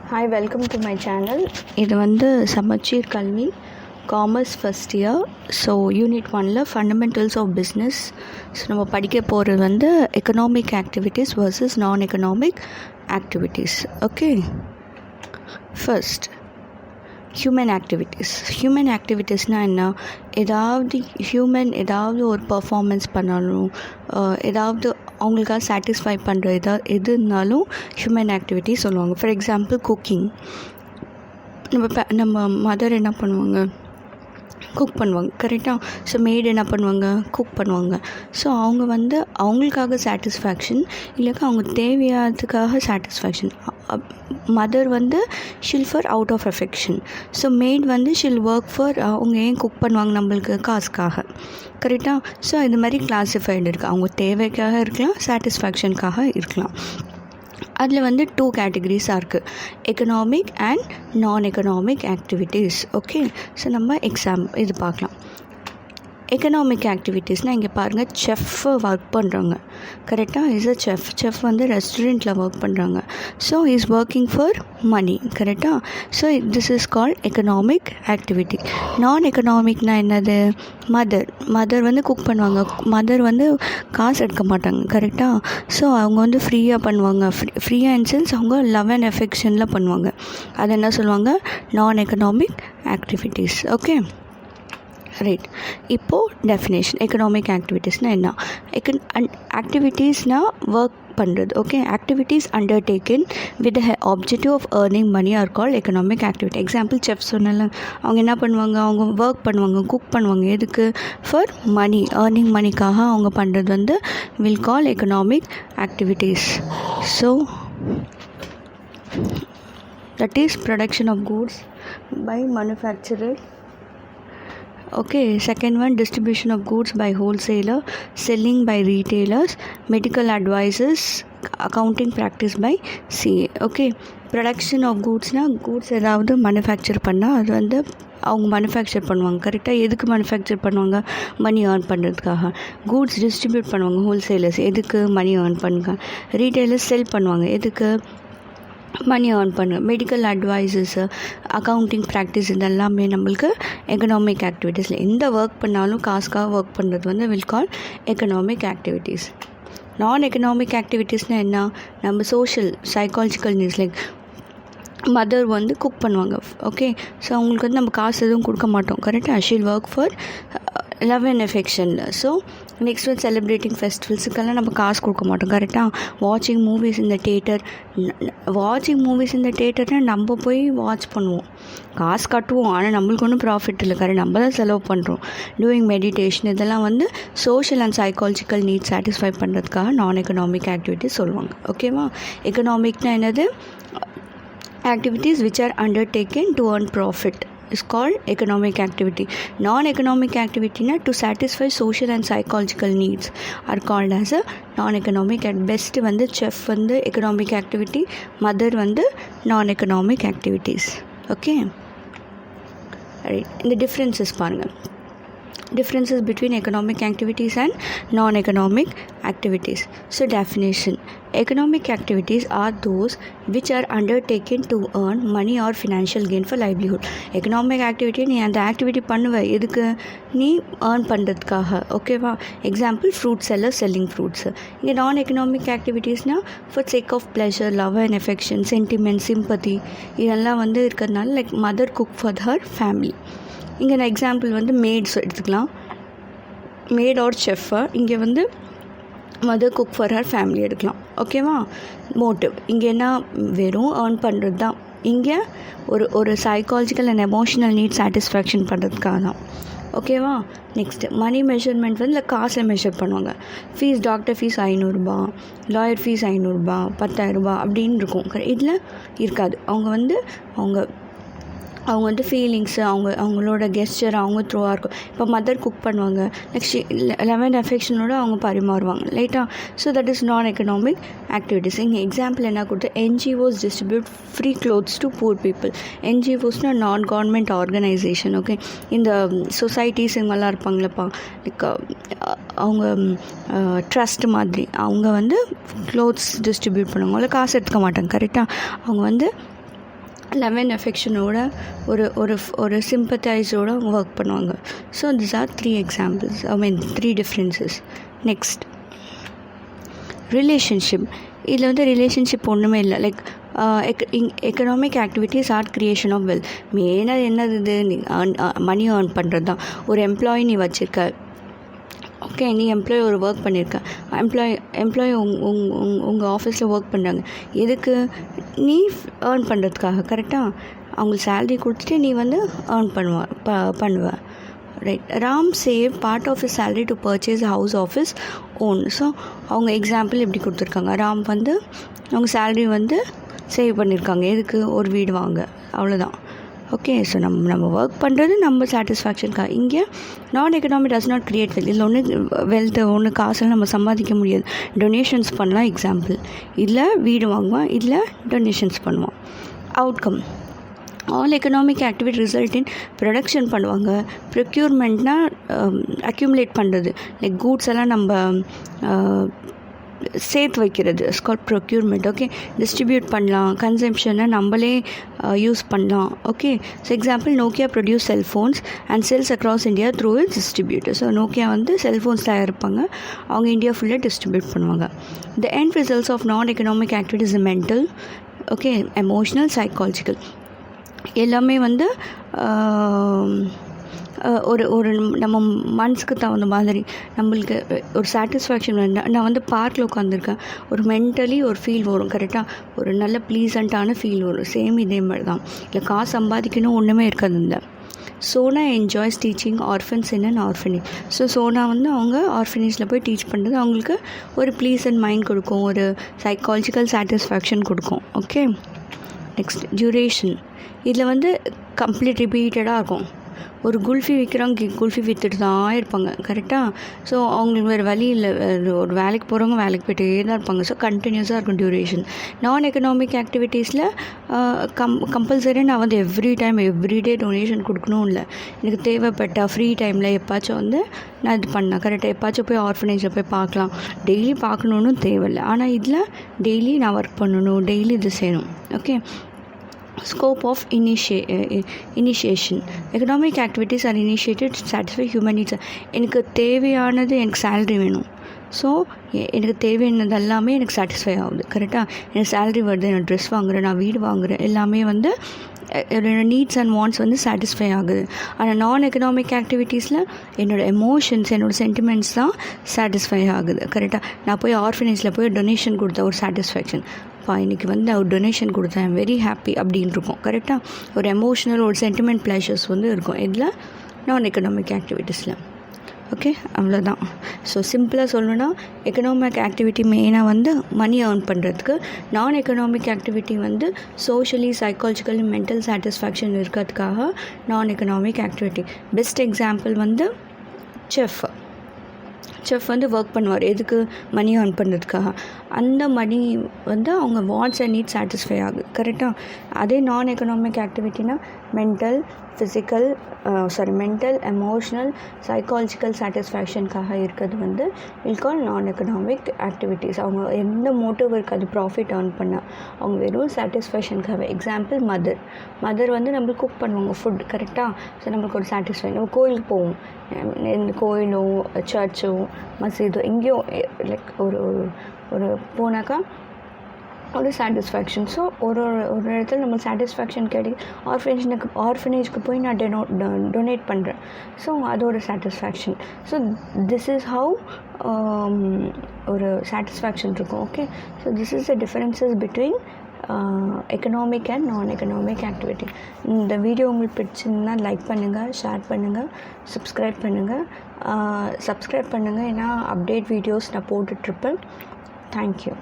Hi, welcome to my channel. இது வந்து Samacheer Kalvi commerce first year. So unit 1ல் fundamentals of business. So நம்ம படிக்க போகிறது வந்து economic activities versus non economic activities. Okay, first ஹியூமன் ஆக்டிவிட்டீஸ்னால் என்ன? ஏதாவது ஒரு பர்ஃபார்மன்ஸ் பண்ணணும், ஏதாவது அவங்களுக்காக சாட்டிஸ்ஃபை பண்ணுற எது இருந்தாலும் ஹியூமன் ஆக்டிவிட்டி சொல்லுவாங்க. For example cooking. நம்ம மதர் என்ன பண்ணுவாங்க? குக் பண்ணுவாங்க, கரெக்டாக. ஸோ மெய்டு என்ன பண்ணுவாங்க? குக் பண்ணுவாங்க. ஸோ அவங்க வந்து அவங்களுக்காக சாட்டிஸ்ஃபேக்ஷன், இல்லைக்கா அவங்க தேவையானதுக்காக சாட்டிஸ்ஃபேக்ஷன். மதர் வந்து shall for out of affection. So maid வந்து ஷில் ஒர்க் ஃபார் அவங்க ஏன் குக் பண்ணுவாங்க? நம்மளுக்கு காசுக்காக, கரெக்டாக. ஸோ இது மாதிரி கிளாஸிஃபைடு இருக்குது. அவங்க தேவைக்காக இருக்கலாம், சாட்டிஸ்ஃபேக்ஷனுக்காக இருக்கலாம். அதில் வந்து 2 கேட்டகரிஸாக இருக்குது, எக்கனாமிக் அண்ட் நான் எக்கனாமிக் ஆக்டிவிட்டீஸ். ஓகே, ஸோ நம்ம இது பார்க்கலாம். எக்கனாமிக் ஆக்டிவிட்டீஸ்னால் இங்கே பாருங்கள், செஃப் ஒர்க் பண்ணுறாங்க, கரெக்டாக. இஸ் அ செஃப் வந்து ரெஸ்டாரண்ட்டில் ஒர்க் பண்ணுறாங்க. So is working for money, கரெக்டாக. So this is called economic activity. Non எக்கனாமிக்னால் என்னது? மதர் வந்து குக் பண்ணுவாங்க. மதர் வந்து காசு எடுக்க மாட்டாங்க, கரெக்டாக. ஸோ அவங்க வந்து ஃப்ரீயாக பண்ணுவாங்க. ஃப்ரீயாக இன் சென்ஸ் அவங்க லவ் அண்ட் அஃபெக்ஷனில் பண்ணுவாங்க. அது என்ன சொல்லுவாங்க? Non economic activities. Okay, right. இப்போது டெஃபினேஷன். எக்கனாமிக் ஆக்டிவிட்டீஸ்னால் என்ன? ஆக்டிவிட்டீஸ்னால் ஒர்க் பண்ணுறது. Okay, activities undertaken with the objective of earning money are called economic activity. Example chef சொன்னால, அவங்க என்ன பண்ணுவாங்க? அவங்க ஒர்க் பண்ணுவாங்க, குக் பண்ணுவாங்க. எதுக்கு? ஃபார் மணி, ஏர்னிங் மணிக்காக அவங்க பண்ணுறது வந்து will call economic activities. So that is production of goods by manufacturer. Okay, second one, distribution of goods by wholesaler, selling by retailers, medical advices, accounting practice by CA. Okay, production of goodsனால் goods ஏதாவது manufacture பண்ணால் அது வந்து அவங்க manufacture பண்ணுவாங்க, கரெக்டாக. எதுக்கு manufacture பண்ணுவாங்க? மணி ஏர்ன் பண்ணுறதுக்காக. கூட்ஸ் டிஸ்ட்ரிபியூட் பண்ணுவாங்க ஹோல்சேலர்ஸ், எதுக்கு? மணி ஏர்ன் பண்ணுங்க. ரீட்டைலர்ஸ் செல் பண்ணுவாங்க, எதுக்கு? மணி ஏர்ன் பண்ணு. மெடிக்கல் அட்வைஸஸ், அக்கௌண்டிங் ப்ராக்டிஸ், இதெல்லாமே நம்மளுக்கு எக்கனாமிக் ஆக்டிவிட்டீஸில் எந்த ஒர்க் பண்ணாலும் காசுக்காக ஒர்க் பண்ணுறது வந்து will call economic activities. Non economic ஆக்டிவிட்டீஸ்னால் என்ன? நம்ம social psychological needs, like mother வந்து குக் பண்ணுவாங்க. ஓகே, ஸோ அவங்களுக்கு வந்து நம்ம காசு எதுவும் கொடுக்க மாட்டோம், கரெக்டாக. She'll work for love and அஃபெக்ஷனில். ஸோ நெக்ஸ்ட் வந்து செலிப்ரேட்டிங் ஃபெஸ்டிவல்ஸுக்கெல்லாம் நம்ம காசு கொடுக்க மாட்டோம், கரெக்டாக. வாட்சிங் மூவிஸ் இந்த தேட்டர்னால் நம்ம போய் வாட்ச் பண்ணுவோம், காசு கட்டுவோம், ஆனால் நம்மளுக்கு ஒன்றும் ப்ராஃபிட் இல்லை, கரெக்ட். நம்ம தான் செலவு பண்ணுறோம். டூயிங் மெடிடேஷன், இதெல்லாம் வந்து social and psychological needs satisfy பண்ணுறதுக்காக நான் எக்கனாமிக் ஆக்டிவிட்டிஸ் சொல்லுவாங்க. ஓகேவா? எக்கனாமிக்னால் என்னது? Activities which are undertaken to earn profit is called economic activity. Non-economic activity to satisfy social and psychological needs are called as a non-economic. At best வந்து chef வந்து economic activity, mother வந்து non-economic activities. Okay, right. இந்த differences பாருங்கள். Differences between economic activities and non-economic activities. So definition. Economic activities are those which are undertaken to earn money or financial gain for livelihood. Economic activity நீ அந்த activity பண்ணுவ எதுக்கு? நீ earn பண்ணுறதுக்காக, ஓகேவா. Example fruit seller selling fruits. இங்கே non economic ஆக்டிவிட்டீஸ்னால் for sake of pleasure, love and affection, sentiment, sympathy, இதெல்லாம் வந்து இருக்கிறதுனால, like mother cook for her family. இங்கே நான் எக்ஸாம்பிள் வந்து மேட்ஸ் எடுத்துக்கலாம், மேட் ஆர் செஃப்பை. இங்கே வந்து mother cook for her family எடுக்கலாம், ஓகேவா. மோட்டிவ் இங்கே என்ன? வெறும் ஏர்ன் பண்ணுறது தான். இங்கே ஒரு psychological and emotional need satisfaction பண்ணுறதுக்காக தான், ஓகேவா. நெக்ஸ்ட்டு மணி மெஷர்மெண்ட் வந்து இல்லை காசில் மெஷர் பண்ணுவாங்க. Fees, doctor fees 500 lawyer fees 500 10,000 அப்படின்னு இருக்கும். இதில் இருக்காது. அவங்க வந்து ஃபீலிங்ஸு, அவங்களோட கெஸ்டர் அவங்க த்ரோவாக இருக்கும். இப்போ மதர் குக் பண்ணுவாங்க, நெக்ஸ்ட் லவ் அண்ட் அஃபெக்ஷனோட அவங்க பரிமாறுவாங்க, லைட்டாக. So that is non economic activities. இங்கே எக்ஸாம்பிள் என்ன கொடுத்து? NGOs distribute free clothes to poor people. NGOஸ்னால் நான் கவர்மெண்ட் ஆர்கனைசேஷன். ஓகே, இந்த சொசைட்டிஸ் இவங்கெல்லாம் இருப்பாங்களப்பா, லைக் அவங்க ட்ரஸ்ட் மாதிரி, அவங்க வந்து க்ளோத்ஸ் டிஸ்ட்ரிபியூட் பண்ணுவாங்க. அவங்கள காசு எடுத்துக்க மாட்டாங்க, கரெக்டாக. அவங்க வந்து லவ் அண்ட் அஃபெக்ஷனோட ஒரு ஒரு ஒரு சிம்பத்தைஸோடு அவங்க ஒர்க் பண்ணுவாங்க. So this are 3 examples, 3 differences. Next relationship. இதில் வந்து ரிலேஷன்ஷிப் ஒன்றுமே இல்லை. Like economic activities are creation of wealth. மெயினாக என்னது இது, மணி ஏர்ன் பண்ணுறது தான். ஒரு எம்ப்ளாயி நீ வச்சுருக்க, ஓகே, நீ எம்ப்ளாயி ஒரு ஒர்க் பண்ணியிருக்க, எம்ப்ளாயி உங்கள் ஆஃபீஸில் ஒர்க் பண்ணுறாங்க. எதுக்கு? நீ ஏர்ன் பண்ணுறதுக்காக. கரெக்டாக அவங்களுக்கு சேலரி கொடுத்துட்டு நீ வந்து ஏர்ன் பண்ணுவ. Right. Ram save part of his salary to purchase house of his own. So அவங்க எக்ஸாம்பிள் இப்படி கொடுத்துருக்காங்க. ராம் வந்து அவங்க சேலரி வந்து சேவ் பண்ணியிருக்காங்க. எதுக்கு? ஒரு வீடு வாங்க, அவ்வளோதான். ஓகே. ஸோ நம்ம ஒர்க் பண்ணுறது நம்ம சாட்டிஸ்ஃபேக்ஷனுக்காக. இங்கே non economic does not create wealth. இதில் ஒன்று காசெல்லாம் நம்ம சம்பாதிக்க முடியாது. டொனேஷன்ஸ் பண்ணலாம் எக்ஸாம்பிள். இல்லை வீடு வாங்குவான், இல்லை டொனேஷன்ஸ் பண்ணுவான். Outcome all economic activity result in production பண்ணுவாங்க. ப்ரொக்யூர்மெண்ட்னால் அக்யூமுலேட் பண்ணுறது. லைக் கூட்ஸ் எல்லாம் நம்ம சேர்த்து வைக்கிறது, ஸ்கால் ப்ரொக்யூர்மெண்ட். ஓகே. டிஸ்ட்ரிபியூட் பண்ணலாம். கன்சம்ஷனை நம்மளே யூஸ் பண்ணலாம். Okay. So example, Nokia produce cellphones and sells across India through its distributor. So Nokia வந்து செல்ஃபோன்ஸ் தயாரிப்பாங்க, அவங்க இந்தியா ஃபுல்லாக டிஸ்ட்ரிபியூட் பண்ணுவாங்க. The end results of non economic activities mental, okay, emotional, psychological. எல்லாமே வந்து ஒரு நம்ம மனசுக்கு தகுந்த மாதிரி நம்மளுக்கு ஒரு சாட்டிஸ்ஃபேக்ஷன் வேணும். நான் வந்து பார்க்கில் உட்காந்துருக்கேன், ஒரு மென்டலி ஒரு ஃபீல் வரும். கரெக்டாக ஒரு நல்ல ப்ளீசண்ட்டான ஃபீல் வரும். சேம் இதே மாதிரி தான். இல்லை காசு சம்பாதிக்கணும் ஒன்றுமே இருக்காது. இந்த Sona enjoys teaching orphans in an orphanage. So Sona வந்து அவங்க ஆர்ஃபனேஜில் போய் டீச் பண்ணுறது அவங்களுக்கு ஒரு ப்ளீசன்ட் மைண்ட் கொடுக்கும், ஒரு சைக்காலஜிக்கல் சாட்டிஸ்ஃபேக்ஷன் கொடுக்கும். ஓகே. Next duration. இதில் வந்து கம்ப்ளீட் ரிப்பீட்டடாக இருக்கும். ஒரு குல்ஃபி விற்கிறவங்க குல்ஃபி விற்றுட்டு தான் இருப்பாங்க. கரெக்டாக. ஸோ அவங்களுக்கு வேறு வழி இல்லை. ஒரு வேலைக்கு போகிறவங்க வேலைக்கு போய்ட்டே தான் இருப்பாங்க. ஸோ கண்டினியூஸாக இருக்கும் டியூரேஷன். நான் எக்கனாமிக் ஆக்டிவிட்டீஸில் கம்பல்சரியாக நான் வந்து எவ்ரிடே டொனேஷன் கொடுக்கணும் இல்லை. எனக்கு தேவைப்பட்ட ஃப்ரீ டைமில் எப்பாச்சும் வந்து நான் இது பண்ணேன். கரெக்டாக எப்பாச்சும் போய் ஆர்ஃபனேஜில் போய் பார்க்கலாம். டெய்லி பார்க்கணுன்னு தேவையில்லை. ஆனால் இதில் டெய்லி நான் ஒர்க் பண்ணணும், டெய்லி இது செய்யணும். Okay. Scope of initiation. Economic activities are initiated to satisfy human needs. எனக்கு தேவையானது, எனக்கு சேலரி வேணும். ஸோ எனக்கு தேவையானது எல்லாமே எனக்கு சாட்டிஸ்ஃபை ஆகுது. கரெக்டாக எனக்கு சேலரி வருது, நான் ட்ரெஸ் வாங்குகிறேன், நான் வீடு வாங்குகிறேன், எல்லாமே வந்து என்னோடய நீட்ஸ் அண்ட் வாண்ட்ஸ் வந்து சாட்டிஸ்ஃபை ஆகுது. ஆனால் நான் எக்கனாமிக் ஆக்டிவிட்டீஸில் என்னோடய எமோஷன்ஸ், என்னோடய சென்டிமெண்ட்ஸ் தான் சாட்டிஸ்ஃபை ஆகுது. கரெக்டாக நான் போய் ஆர்ஃபனேஜில் போய் டொனேஷன் கொடுத்த ஒரு சாட்டிஸ்ஃபேக்ஷன், இன்றைக்கி வந்து ஒரு டொனேஷன் கொடுத்தேன், வெரி ஹாப்பி அப்படின்னு இருக்கும். கரெக்டாக ஒரு எமோஷ்னல், ஒரு சென்டிமெண்ட் ப்ளஷர்ஸ் வந்து இருக்கும் இதில் நான் எக்கனாமிக் ஆக்டிவிட்டீஸில். ஓகே, அவ்வளோதான். ஸோ சிம்பிளாக சொல்லணுன்னா எக்கனாமிக் ஆக்டிவிட்டி மெயினாக வந்து மணி ஏர்ன் பண்ணுறதுக்கு, நான் எக்கனாமிக் ஆக்டிவிட்டி வந்து சோஷியலி, சைக்காலஜிக்கலி, மென்டல் சாட்டிஸ்ஃபேக்ஷன் இருக்கிறதுக்காக நான் எக்கனாமிக் ஆக்டிவிட்டி. பெஸ்ட் எக்ஸாம்பிள் வந்து செஃப் வந்து ஒர்க் பண்ணுவார். எதுக்கு? மணி ஏர்ன் பண்ணுறதுக்காக. அந்த மணி வந்து அவங்க வாண்ட்ஸ் அண்ட் நீட்ஸ் சாட்டிஸ்ஃபை ஆகுது. கரெக்டாக. அதே நான் எக்கனாமிக் ஆக்டிவிட்டினா மென்டல், எமோஷ்னல், சைக்காலஜிக்கல் சாட்டிஸ்ஃபேக்ஷனுக்காக இருக்கிறது வந்து வில் கால் நான் எக்கனாமிக் ஆக்டிவிட்டீஸ். அவங்க எந்த மோட்டிவ் இருக்காது ப்ராஃபிட் ஏர்ன் பண்ண, அவங்க வெறும் சாட்டிஸ்ஃபேக்ஷனுக்காக. எக்ஸாம்பிள், மதர் வந்து நம்மளுக்கு குக் பண்ணுவாங்க ஃபுட். கரெக்டாக. ஸோ நம்மளுக்கு ஒரு சாட்டிஸ்ஃபை. நம்ம கோயிலுக்கு போவோம், இந்த கோயிலோ சர்ச்சோ மசீதோ எங்கேயோ லைக் ஒரு போனாக்கா ஒரு சாட்டிஸ்ஃபேக்ஷன். ஸோ ஒரு இடத்துல நம்ம சாட்டிஸ்ஃபேக்ஷன் கிடைக்கும். ஆர்ஃபனேஜ்க்கு போய் நான் டொனேட் பண்ணுறேன். ஸோ அது ஒரு satisfaction. So this is how ஒரு சாட்டிஸ்ஃபேக்ஷன் இருக்கும். Okay. So this is the differences between economic and நான் எக்கனாமிக் ஆக்டிவிட்டி. இந்த வீடியோ உங்களுக்கு பிடிச்சிருந்தா லைக் பண்ணுங்கள், ஷேர் பண்ணுங்கள், சப்ஸ்கிரைப் பண்ணுங்கள். ஏன்னா அப்டேட் வீடியோஸ் நான் போட்டுட்ருப்பேன். தேங்க்யூ.